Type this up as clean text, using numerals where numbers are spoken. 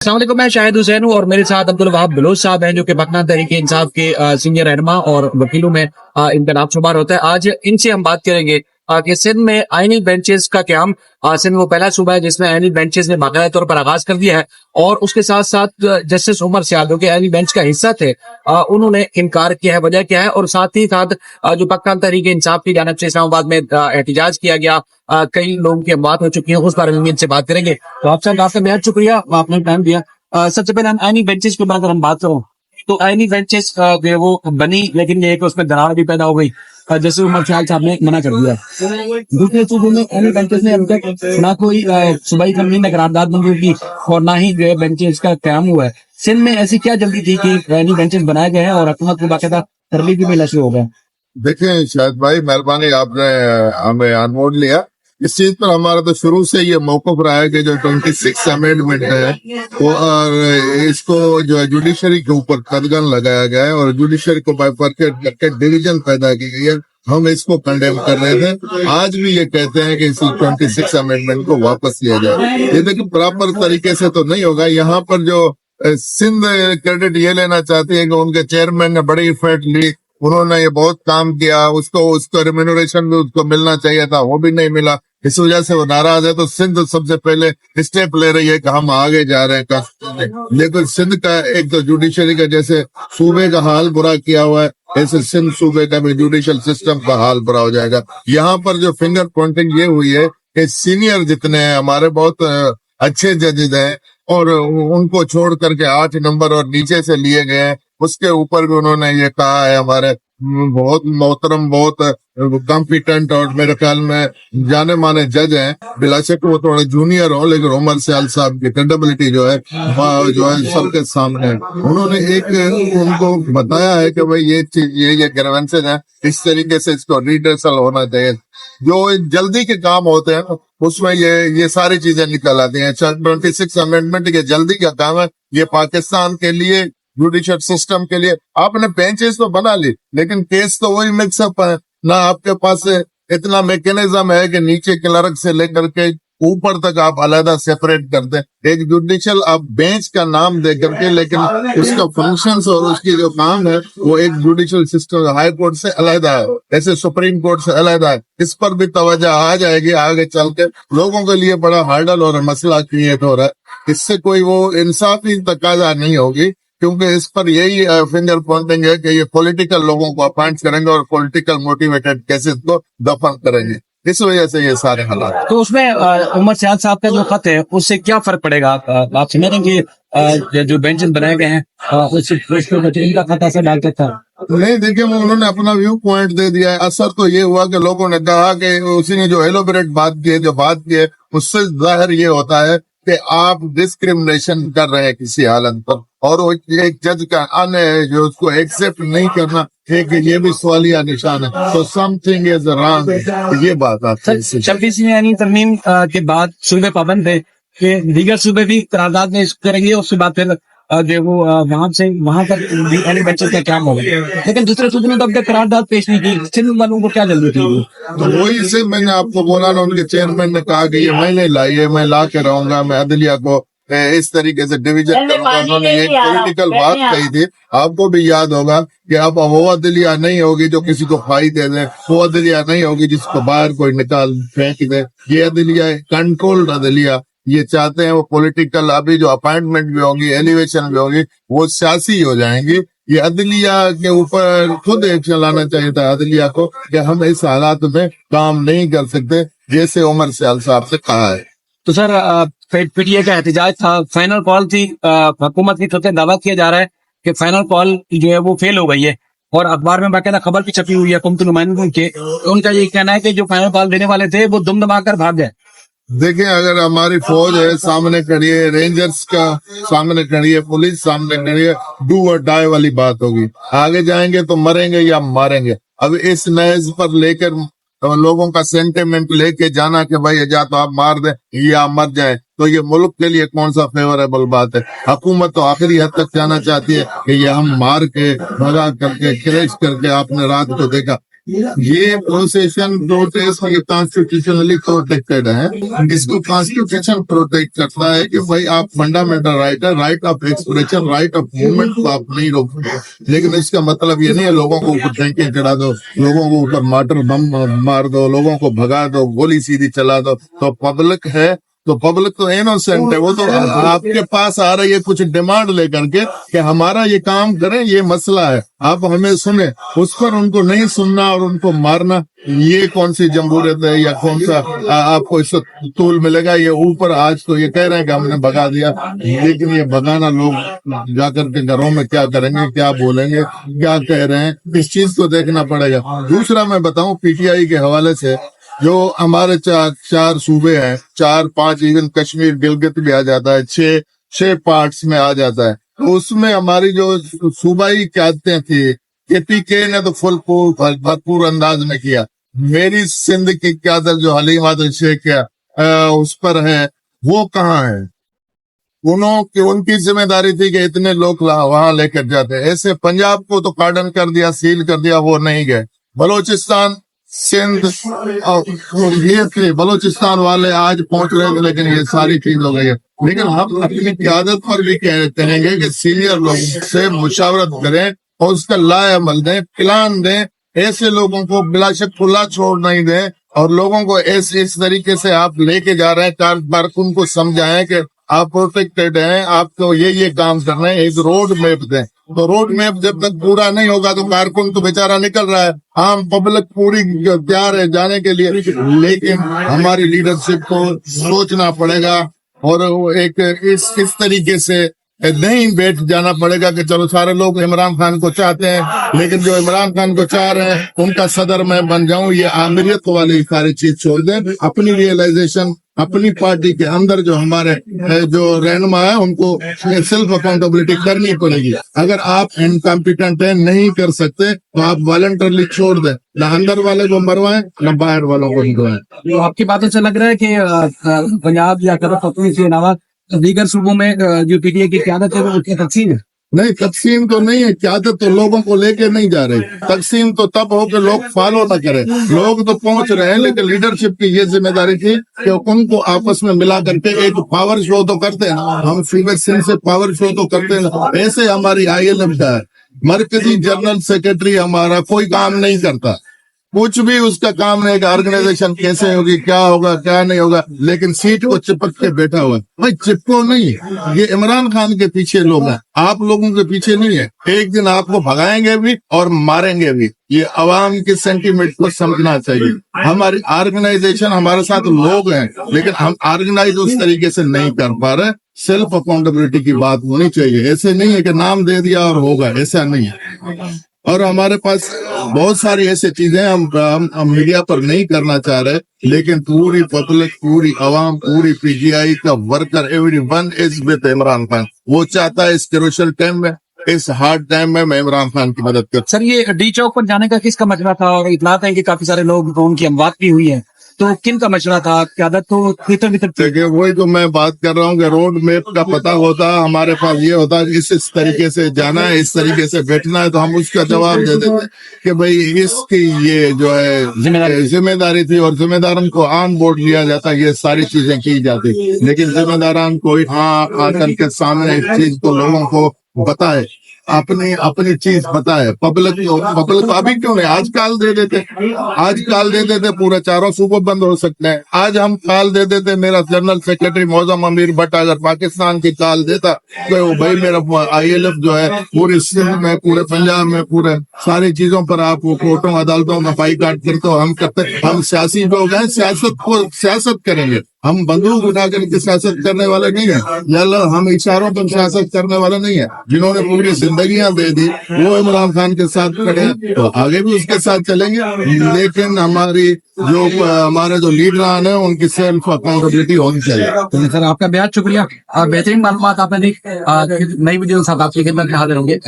अस्सलाम वालेकुम, मैं शाहिद हुसैन हूँ और मेरे साथ अब्दुल वहाब बलोच साहब हैं जो कि पटना तहरीक इंसाफ के सीनियर रहनुमा और वकीलों में इनका नाम शुमार होता है। आज इनसे हम बात करेंगे कि सिंध में आईनी बेंचेस का क्याम। सिंध वो पहला सूबा है जिसमें आईनी बेंचेस ने बाकायदा तौर पर आगाज कर दिया है और उसके साथ साथ जस्टिस उमर सियाल जो कि आईनी बेंच का हिस्सा थे, उन्होंने इनकार किया है। वजह क्या है? और साथ ही साथ जो पटना तहरीक इंसाफ की जानिब से इस्लामाबाद में एहतजाज किया गया, कई लोगों की मौत हो चुकी है, उस बारे में इनसे बात करेंगे। तो आपसे काफी बेहद शुक्रिया, आपने टाइम दिया। सबसे पहले आईनी बेंचेस के बारे में हम बात करें तो आईनी बेंचेस वो बनी, लेकिन ये कि उसमें दरार भी पैदा हो गई, जैसे उमर ख्याल साहब ने मना कर दिया। दूसरे सूबों में आईनी बेंचेस ने अब तक ना कोई सूबाई कमीशन ने करारदाद मंजूर की और ना ही जो है बेंचेस का क्याम हुआ है। सिंध में ऐसी क्या जल्दी थी कि आईनी बेंचेस बनाए गए हैं और हुकूमत को बाकायदा तरलीफ भी मिलना शुरू हो गया? देखिए शायद भाई, मेहरबानी, आपने हमें अनमोल लिया। इस चीज पर हमारा तो शुरू से ये मौक़िफ़ रहा है कि जो 26 अमेंडमेंट है वो और इसको जो है जुडिशरी के ऊपर कदगन लगाया गया है और जुडिशरी को बाइफरकेट करके डिवीजन पैदा की गई है। हम इसको कंडेम कर रहे थे, आज भी ये कहते हैं कि इस 26 अमेंडमेंट को वापस लिया जाए। ये देखिए प्रॉपर तरीके से तो नहीं होगा। यहाँ पर जो सिंध क्रेडिट ये लेना चाहती है कि उनके चेयरमैन ने बड़ी इफर्ट ली, उन्होंने ये बहुत काम किया, उसको रिम्यूनरेशन भी उसको मिलना चाहिए था, वो भी नहीं मिला, इस वजह से वो नाराज है। तो सिंध सबसे पहले स्टेप ले रही है कि हम आगे जा रहे हैं। लेकिन सिंध का एक तो जुडिशरी का जैसे सूबे का हाल बुरा किया हुआ है, ऐसे सिंध सूबे का भी जुडिशल सिस्टम का हाल बुरा हो जाएगा। यहाँ पर जो फिंगर पॉइंटिंग ये हुई है कि सीनियर जितने हैं हमारे बहुत अच्छे जजेज हैं और उनको छोड़ करके 8 नंबर और नीचे से लिए गए हैं। उसके ऊपर भी उन्होंने ये कहा है हमारे बहुत मोहतरम, बहुत कॉम्पिटेंट और मेरे ख्याल में जाने माने जज हैं। बिलाशक वो थोड़े जूनियर हो, लेकिन उमर सियाल साहब की क्रेडिबिलिटी जो है सबके सामने है। उन्होंने एक उनको बताया है कि भाई ये चीज ये ग्रीवेंसेस है, इस तरीके से इसको रिड्रेसल होना चाहिए। जो जल्दी के काम होते हैं उसमें ये सारी चीजें निकल आती हैं। 26 अमेंडमेंट ये जल्दी का काम है, ये पाकिस्तान के लिए जुडिशल सिस्टम के लिए। आपने बेंचेस तो बना ली, लेकिन केस तो वही मिक्सअप है ना। आपके पास इतना मैकेनिज्म है कि नीचे क्लर्क से लेकर के ऊपर तक आप अलग सेपरेट करते हैं। एक जुडिशल आप बेंच का नाम दे करके, लेकिन उसका फंक्शंस और उसकी जो काम है वो एक जुडिशल सिस्टम हाई कोर्ट से अलग है, ऐसे सुप्रीम कोर्ट से अलग है। इस पर भी तवज्जो आ जाएगी आगे चल के। लोगों के लिए बड़ा हार्डल और मसला क्रिएट हो रहा है। इससे कोई वो इंसाफी तकाजा नहीं होगी, क्योंकि इस पर यही फिंगर पॉइंटिंग है कि ये पॉलिटिकल लोगों को अपॉइंट करेंगे और पॉलिटिकल मोटिवेटेड केसेस को दफन करेंगे। इस वजह से ये सारे हालात। तो उसमें उमर सियाल साहब का जो खत है उससे क्या फर्क पड़ेगा? आप समझ रहे हैं कि जो बेंचेस बनाए गए हैं इनका खत ऐसा डालते था? नहीं, देखिए उन्होंने अपना व्यू पॉइंट दे दिया है। असर तो ये हुआ कि लोगों ने कहा कि उसी ने जो एलोबरेट बात की है उससे जाहिर ये होता है कि आप डिस्क्रिमिनेशन कर रहे हैं किसी हालत पर, और वो एक जज का अन है जो उसको एक्सेप्ट नहीं करना एक ये भी सवालिया निशान है। तो समथिंग इज रॉन्ग, ये बात आती है। 26 यानी तरमीम के बाद सूबे पाबंद थे कि दीगर सूबे भी करारदाद में करेंगे, उसके बाद फिर जो वो वहां तक आईनी बेंचेस का काम होगा। लेकिन दूसरे सूबे ने तो अब तक करारदाद पेश नहीं की। सिंध वालों को क्या जल्दी थी? तो वही से मैंने आपको बोला ना, उनके चेयरमैन ने कहा कि ये मैं नहीं लाई है, मैं ला के रहूंगा, मैं अदलिया को इस तरीके से डिवीजन करूंगा। उन्होंने एक पॉलिटिकल बात कही थी, आपको भी याद होगा कि अब वो अदलिया नहीं होगी जो किसी को फाई दे दे, वो अदलिया नहीं होगी जिसको बाहर कोई निकाल फेंक दे। ये अदलिया कंट्रोल्ड अदलिया, ये चाहते हैं वो पॉलिटिकल। अभी जो अपॉइंटमेंट भी होगी, एलिवेशन भी होगी, वो सियासी हो जाएंगी। ये अदलिया के ऊपर खुद एक्शन लाना चाहिए था अदलिया को कि हम इस हालात में काम नहीं कर सकते, जैसे उमर सियाल साहब से कहा है। तो सर पीटीए का एहतजाज था, फाइनल कॉल थी, हुकूमत की तरफ से दावा किया जा रहा है कि फाइनल कॉल जो है वो फेल हो गई है और अखबार में बाकायदा खबर भी छपी हुई है हुकूमती नुमाइंदों के। उनका ये कहना है कि जो फाइनल कॉल देने वाले थे वो दुम दमा कर भाग गए। देखिए, अगर हमारी फौज है सामने खड़ी है, रेंजर्स का सामने खड़ी है, पुलिस सामने खड़ी है, डू और डाई वाली बात होगी। आगे जाएंगे तो मरेंगे या मारेंगे। अब इस नहज पर लेकर लोगों का सेंटिमेंट लेके जाना कि भाई या तो आप मार दें या मर जाए, तो ये मुल्क के लिए कौन सा फेवरेबल बात है? हुकूमत तो आखिरी हद तक जाना चाहती है कि ये हम मार के भगा करके क्रैश करके आपने रात को देखा یہ پروسیشن پروٹیسٹ یہ کانسٹیٹیوشنلی پروٹیکٹڈ ہے. اس کو کانسٹیٹیوشن پروٹیکٹ کرتا ہے کہ بھائی آپ فنڈامنٹل رائٹ ہے, right of expression, right of movement کو آپ نہیں روک سکتے. لیکن اس کا مطلب یہ نہیں ہے لوگوں کو اوپر ٹینکیں چڑھا دو, لوگوں کو اوپر مارٹر بم مار دو, لوگوں کو بھگا دو, گولی سیدھی چلا دو. تو پبلک ہے تو پبلک تو انوسینٹ ہے, وہ تو آپ کے پاس آ رہی ہے کچھ ڈیمانڈ لے کر کے کہ ہمارا یہ کام کریں, یہ مسئلہ ہے, آپ ہمیں سنیں. اس پر ان کو نہیں سننا اور ان کو مارنا, یہ کون سی جمہوریت ہے یا کون سا آپ کو اس سے طول ملے گا؟ یہ اوپر آج تو یہ کہہ رہے ہیں کہ ہم نے بھگا دیا, لیکن یہ بھگانا لوگ جا کر کے گھروں میں کیا کریں گے, کیا بولیں گے, کیا کہہ رہے ہیں, اس چیز کو دیکھنا پڑے گا. دوسرا میں بتاؤں پی ٹی آئی کے حوالے سے, جو ہمارے چار صوبے ہیں, 4-5 ایون کشمیر گلگت بھی آ جاتا ہے, 6 پارٹس میں آ جاتا ہے. تو اس میں ہماری جو صوبائی قیادتیں تھی, کے پی کے نے تو بھرپور انداز میں کیا. میری سندھ کی قیادت جو حلیم عادل شیخ اس پر ہے, وہ کہاں ہے؟ ان کی ذمہ داری تھی کہ اتنے لوگ وہاں لے کر جاتے. ایسے پنجاب کو تو کارڈن کر دیا, سیل کر دیا, وہ نہیں گئے. بلوچستان, سندھ اور یہ بلوچستان والے آج پہنچ رہے تھے, لیکن یہ ساری چیز ہو گئی ہے. لیکن ہم اپنی قیادت پر بھی کہیں گے کہ سینئر لوگوں سے مشاورت کریں اور اس کا لائے عمل دیں, پلان دیں. ایسے لوگوں کو بلا شک کھلا چھوڑ نہیں دیں, اور لوگوں کو اس طریقے سے آپ لے کے جا رہے ہیں, کارکن کو سمجھائیں کہ آپ پروٹیکٹڈ ہیں, آپ کو یہ کام کرنا ہے, ایک روڈ میپ دیں. تو روڈ میپ جب تک پورا نہیں ہوگا تو کارکن تو بیچارہ نکل رہا ہے, عام پبلک پوری تیار ہے جانے کے لیے, لیکن ہماری لیڈرشپ کو سوچنا پڑے گا اور ایک اس طریقے سے نہیں بیٹھ جانا پڑے گا کہ چلو سارے لوگ عمران خان کو چاہتے ہیں, لیکن جو عمران خان کو چاہ رہے ہیں ان کا صدر میں بن جاؤں. یہ آمریت والی ساری چیز چھوڑ دیں. اپنی ریئلائزیشن اپنی پارٹی کے اندر جو ہمارے جو رہنما ہے ان کو سیلف اکاؤنٹیبلٹی کرنی پڑے گی. اگر آپ انکمپیٹنٹ ہیں, نہیں کر سکتے, تو آپ والنٹرلی چھوڑ دیں. نہ اندر والے کو مروائیں نہ باہر والوں کو مروائیں. آپ کی باتوں سے لگ رہا ہے کہ پنجاب یا کرفتوی کے علاوہ دیگر صوبوں میں جو پی ٹی آئی کی قیادت ہے وہ اس کی تقسیم ہے. نہیں, تقسیم تو نہیں ہے, قیادت تو لوگوں کو لے کے نہیں جا رہے. تقسیم تو تب ہو کہ لوگ فالو نہ کریں. لوگ تو پہنچ رہے ہیں, لیکن لیڈرشپ کی یہ ذمہ داری تھی کہ ان کو آپس میں ملا کر کے ایک پاور شو تو کرتے ہیں. ہم فیور سنگھ سے پاور شو تو کرتے ہیں. ایسے ہماری آئی ایل ایم کا ہے, مرکزی جنرل سیکرٹری ہمارا کوئی کام نہیں کرتا, کچھ بھی اس کا کام نہیں کہ آرگنائزیشن کیسے ہوگی, کیا ہوگا, کیا نہیں ہوگا, لیکن سیٹ کو چپک کے بیٹھا ہوا ہے. بھائی چپکو نہیں, یہ عمران خان کے پیچھے لوگ ہیں, آپ لوگوں کے پیچھے نہیں ہے. ایک دن آپ کو بھگائیں گے بھی اور ماریں گے بھی. یہ عوام کے سینٹیمنٹ کو سمجھنا چاہیے. ہماری آرگنائزیشن ہمارے ساتھ لوگ ہیں, لیکن ہم آرگنائز اس طریقے سے نہیں کر پا رہے. سیلف اکاؤنٹیبلٹی کی بات ہونی چاہیے. ایسے نہیں ہے کہ نام دے دیا اور ہوگا, ایسا نہیں ہے. اور ہمارے پاس بہت ساری ایسی چیزیں ہم میڈیا پر نہیں کرنا چاہ رہے, لیکن پوری پبلک, پوری عوام, پوری پی جی آئی کا worker, every one is with Imran Khan. وہ چاہتا ہے اس کروشل ٹائم میں, اس ہارڈ ٹائم میں عمران خان کی مدد کر. سر, یہ ڈی چوک پر جانے کا کس کا مشورہ تھا؟ اور اطلاعات ہیں کہ کافی سارے لوگ ان کی اموات بھی ہوئی ہے, تو کن کا مشورہ تھا؟ قیادت تو دیکھیے, وہی تو میں بات کر رہا ہوں کہ روڈ میپ کا پتا ہوتا, ہمارے پاس یہ ہوتا اس طریقے سے جانا ہے, اس طریقے سے بیٹھنا ہے, تو ہم اس کا جواب دے دیتے کہ بھائی اس کی یہ جو ہے ذمہ داری تھی, اور ذمہ داران کو آن بورڈ لیا جاتا, یہ ساری چیزیں کی جاتی. لیکن ذمہ داران کو آ کر کے سامنے اس چیز کو لوگوں کو بتائے, اپنی چیز بتائے. پبلک ابھی کیوں نہیں, آج کال دے دیتے, پورے چاروں صوبے بند ہو سکتے ہیں. آج ہم کال دے دیتے, میرا جنرل سیکرٹری موزم امیر بٹ اگر پاکستان کی کال دیتا تو بھائی میرا آئی ایل ایف جو ہے پوری سندھ میں, پورے پنجاب میں, پورے ساری چیزوں پر آپ کورٹوں عدالتوں میں بائی کاٹ کرتے ہو. ہم کرتے, ہم سیاسی لوگ ہیں, سیاست کریں گے. ہم بندوق اٹھا کر کے سیاست کرنے والے نہیں ہیں, یا ہم اشاروں پر سیاست کرنے والے نہیں ہیں. جنہوں نے پوری زندگیاں دے دی وہ عمران خان کے ساتھ کھڑے ہیں, تو آگے بھی اس کے ساتھ چلیں گے. لیکن ہمارے جو لیڈران ہیں ان کی سیلف اکاؤنٹیبلٹی ہونی چاہیے. سر, آپ کا بہت شکریہ. بہترین معلومات آپ نے دی. نئی ویڈیو کے ساتھ آپ کی خدمت میں حاضر ہوں گے.